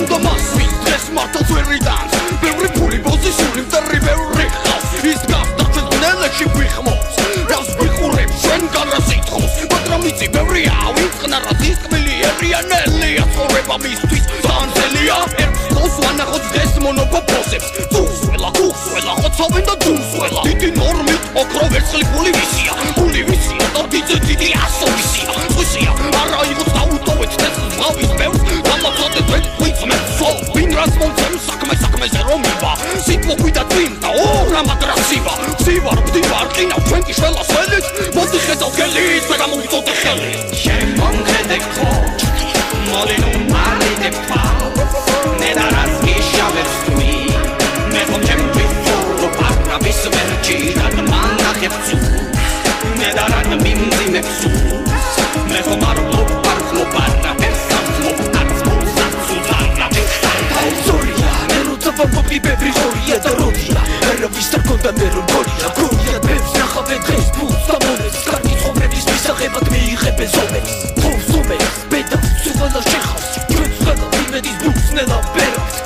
უნდა მასვი დღეს მართალ ვერიდანს ბევრი ფული პოზიციული მტერი ბევრი ხავს ის გახდა ჩვენ ნელეში ვიხმობს რას ვიყურებ ჩვენგან რა სიტყვის მაგრამ იცი ბევრია ვინც ყნარად ის კბილი ერიანელია ცხოვრება მისთვის განძელია ერთს ყავს ვანახოთ დღეს მონოპოპოსებს თუსველა ხოცავენ და თუსველა დიდი ნორმით ოქრო ვერცხლი ფული ვისია და დიდი ასოვისია ხუსია არა იყოს დაუტოვეთ წესს ზღავის ბევრს დამახოდეთ ვინც მეცო ვინ რას მომცემ საქმეზე რომ იბა სიტყვა გვიდა წინ და რამად რასიბა ვსივარ ვდივარ ყინავ ჩვენ კი შველას ველით მოდი ხედავ გელით მე გამოვიწოდე ხელი შემომხედე ხო მოდი ნუ მარიდე ფა ნედა რას გიშავებს თვი მე ხომ ჩემთვის ვწურო პარა ვის ვერჩი და მანახებს ნედა რა მიმძიმებს მე ხომ არ ვყობარა Popi ბევრი ხორია და როდია არავის არ გონდა მე რომ გონია გონია ბევრს ნახავენ დღეს ფულს და მონეტს კარგი ცხოვრების მისაღებად მიიღებენ ზომებს ფულს ზომებს ბედავს სულ შეხავს ჩვენს ხელს იმედის ბუქს ნელა ბერავს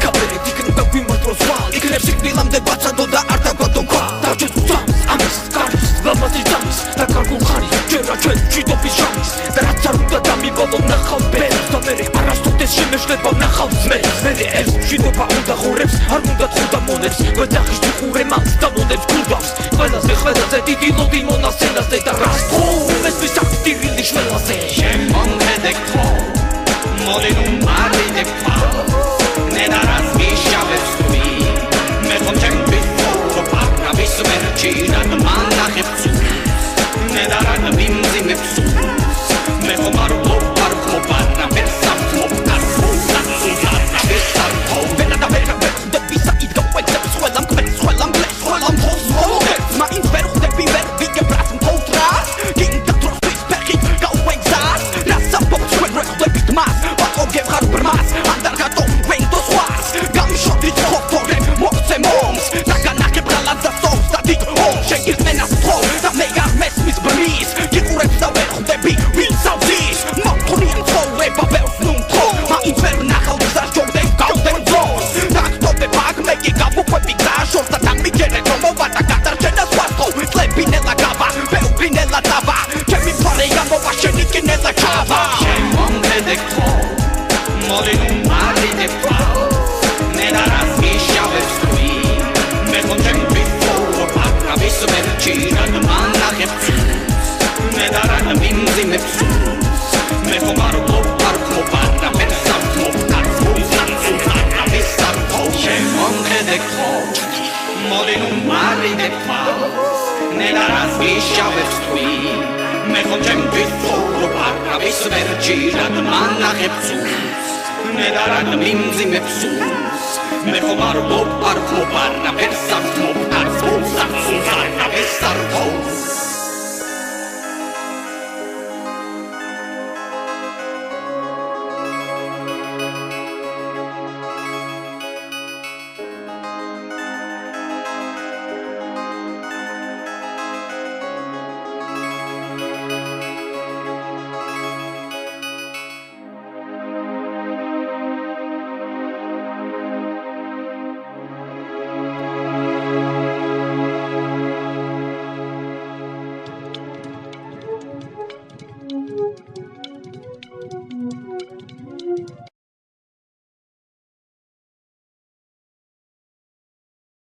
კაპერით იქნება გვიმართოს ვალ იქნებ სიკვდილამდე ბაცადო და არ დაგვადო ქვა დავჭერთ ძამს ამის კარის ლამაზი ძამის და კარგულ ხარის ჯერა ჩვენ ჭიდობის ჟამის და რაც არ უნდა დამიბოლო ნახავ ბერავს და მე არასდროს შემეშლება ნახავ ძმებს მე ეს ჭიდობა უნდა ხურებს არ უნდა თხუდა მონებს გვეთახის ვიყურე მას და მონებს გულდავს ყველაზე დიდი ლოდი მონასცენაზე და რას ეს ვისახტირილი შველაზე შემომხედე ხო მოდი ნუ მარიდე ფა ნედა რას გიშავებს თვი მე ხომ ჩემთვის ვწურო პარა ვის ვერჩი და მანახებს ნედა რა მიმძიმებს მე ხომ არ ვყობარა მოდი ნუ მარიდე ფა ნედა რას გიშავებს თვი მე ხომ ჩემთვის ვწურო პარა ვის ვერჩი და მანახებს ნედა რა მიმძიმებს მე ხომ არ ვყობარა შემომხედე ხო მოდი ნუ მარიდე ფა ნედა რას გიშავებს თვი მე ხომ ჩემთვის ვწურო პარა ვის ვერჩი და მანახებს ნედა რა მიმძიმებს მე ხომ არ ვყობარა ფერსად მოპარს